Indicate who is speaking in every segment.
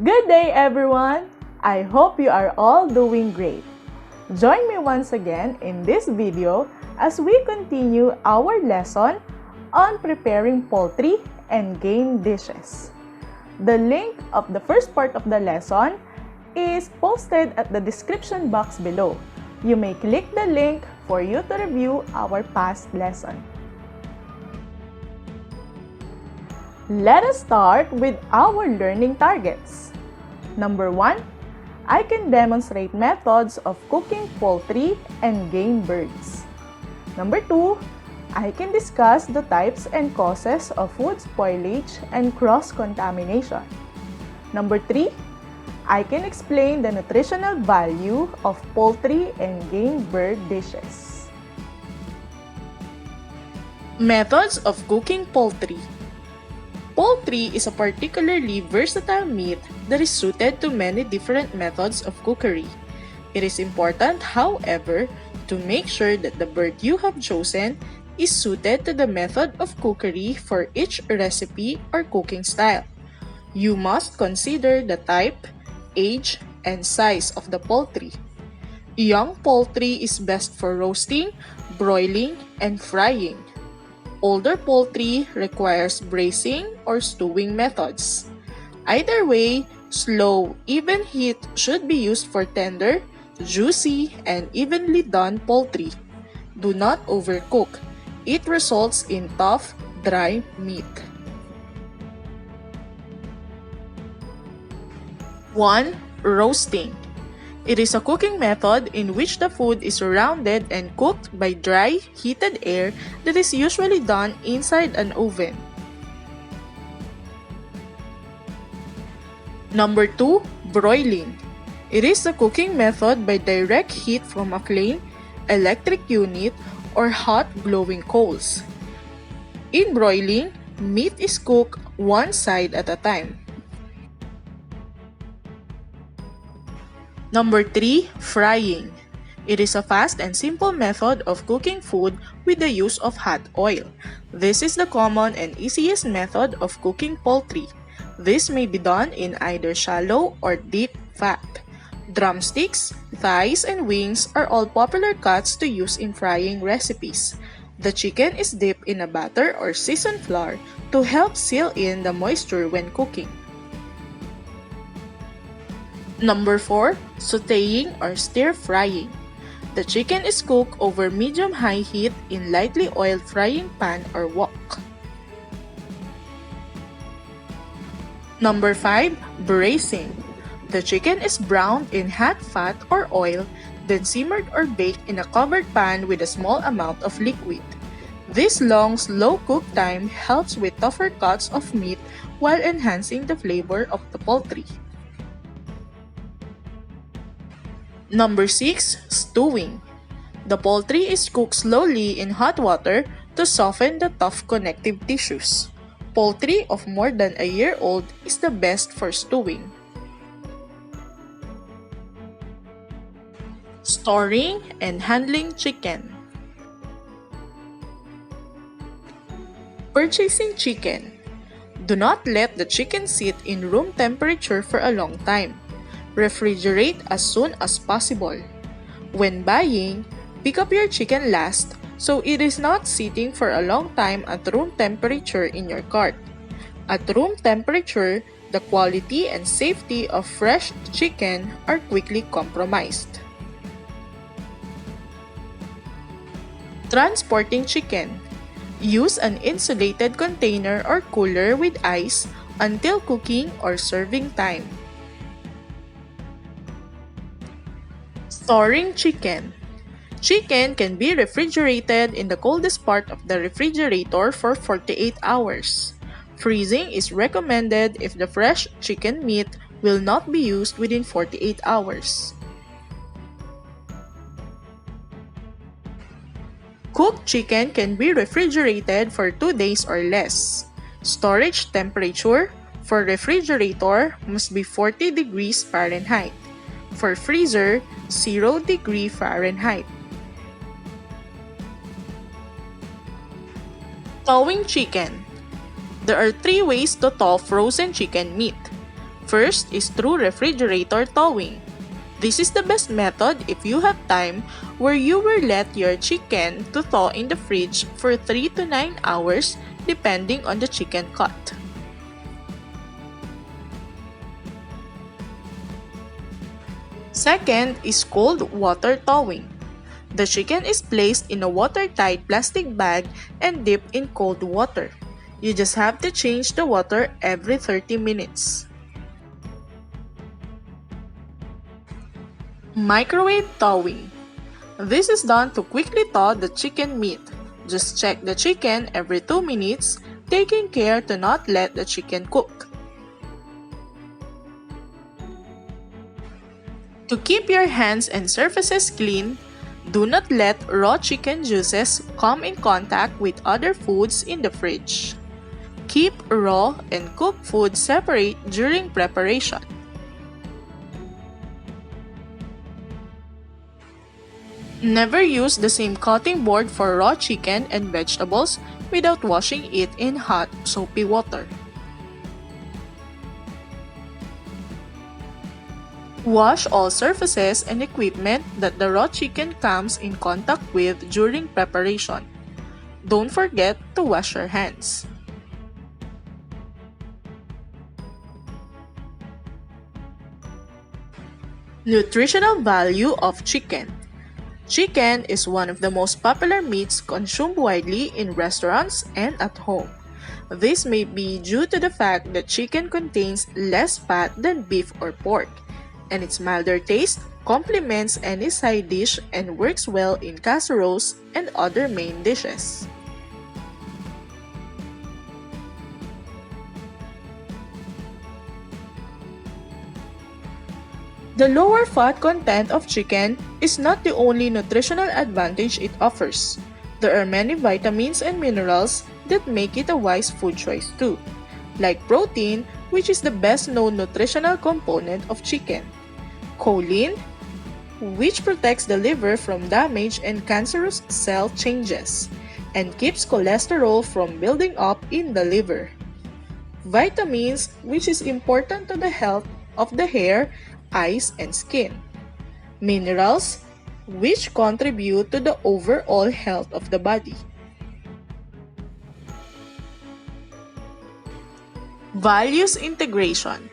Speaker 1: Good day, everyone! I hope you are all doing great. Join me once again in this video as we continue our lesson on preparing poultry and game dishes. The link of the first part of the lesson is posted at the description box below. You may click the link for you to review our past lesson. Let us start with our learning targets. Number 1, I can demonstrate methods of cooking poultry and game birds. Number 2, I can discuss the types and causes of food spoilage and cross-contamination. Number 3, I can explain the nutritional value of poultry and game bird dishes. Methods of cooking poultry. Poultry is a particularly versatile meat that is suited to many different methods of cookery. It is important, however, to make sure that the bird you have chosen is suited to the method of cookery for each recipe or cooking style. You must consider the type, age, and size of the poultry. Young poultry is best for roasting, broiling, and frying. Older poultry requires braising or stewing methods. Either way, slow, even heat should be used for tender, juicy, and evenly done poultry. Do not overcook. It results in tough, dry meat. 1. Roasting. It is a cooking method in which the food is rounded and cooked by dry, heated air that is usually done inside an oven. Number 2. Broiling. It is a cooking method by direct heat from a flame, electric unit, or hot glowing coals. In broiling, meat is cooked one side at a time. Number 3. Frying. It is a fast and simple method of cooking food with the use of hot oil. This is the common and easiest method of cooking poultry. This may be done in either shallow or deep fat. Drumsticks, thighs, and wings are all popular cuts to use in frying recipes. The chicken is dipped in a batter or seasoned flour to help seal in the moisture when cooking. Number 4. Sautéing or stir-frying. The chicken is cooked over medium-high heat in lightly oiled frying pan or wok. Number 5. Braising. The chicken is browned in hot fat or oil, then simmered or baked in a covered pan with a small amount of liquid. This long, slow cook time helps with tougher cuts of meat while enhancing the flavor of the poultry. Number 6. Stewing. The poultry is cooked slowly in hot water to soften the tough connective tissues. Poultry of more than a year old is the best for stewing. Storing and handling chicken. Purchasing chicken. Do not let the chicken sit in room temperature for a long time. Refrigerate as soon as possible. When buying, pick up your chicken last so it is not sitting for a long time at room temperature in your cart. At room temperature, the quality and safety of fresh chicken are quickly compromised. Transporting chicken. Use an insulated container or cooler with ice until cooking or serving time. Storing chicken. Chicken can be refrigerated in the coldest part of the refrigerator for 48 hours. Freezing is recommended if the fresh chicken meat will not be used within 48 hours. Cooked chicken can be refrigerated for 2 days or less. Storage temperature for refrigerator must be 40 degrees Fahrenheit. For freezer, 0 degree Fahrenheit. Thawing chicken. There are 3 ways to thaw frozen chicken meat. First is through refrigerator thawing. This is the best method if you have time where you will let your chicken to thaw in the fridge for 3 to 9 hours depending on the chicken cut. Second is cold water thawing. The chicken is placed in a watertight plastic bag and dipped in cold water. You just have to change the water every 30 minutes. Microwave thawing. This is done to quickly thaw the chicken meat. Just check the chicken every 2 minutes, taking care to not let the chicken cook. To keep your hands and surfaces clean, do not let raw chicken juices come in contact with other foods in the fridge. Keep raw and cooked food separate during preparation. Never use the same cutting board for raw chicken and vegetables without washing it in hot, soapy water. Wash all surfaces and equipment that the raw chicken comes in contact with during preparation. Don't forget to wash your hands. Nutritional value of chicken. Chicken is one of the most popular meats consumed widely in restaurants and at home. This may be due to the fact that chicken contains less fat than beef or pork, and its milder taste complements any side dish and works well in casseroles and other main dishes. The lower fat content of chicken is not the only nutritional advantage it offers. There are many vitamins and minerals that make it a wise food choice too, like protein, which is the best known nutritional component of chicken, choline, which protects the liver from damage and cancerous cell changes, and keeps cholesterol from building up in the liver, vitamins, which is important to the health of the hair, eyes, and skin, minerals, which contribute to the overall health of the body. Values integration.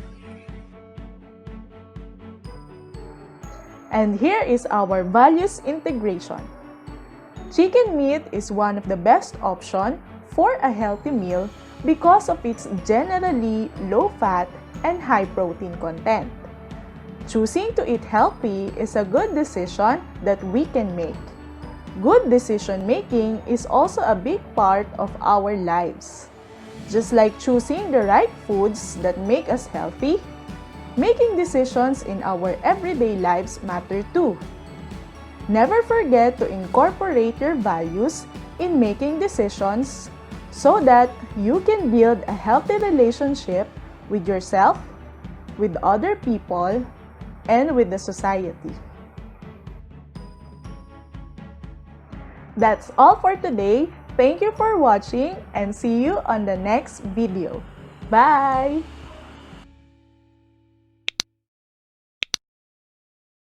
Speaker 2: And here is our values integration. Chicken meat is one of the best options for a healthy meal because of its generally low fat and high protein content. Choosing to eat healthy is a good decision that we can make. Good decision making is also a big part of our lives. Just like choosing the right foods that make us healthy, making decisions in our everyday lives matter too. Never forget to incorporate your values in making decisions so that you can build a healthy relationship with yourself, with other people, and with the society. That's all for today. Thank you for watching and see you on the next video. Bye!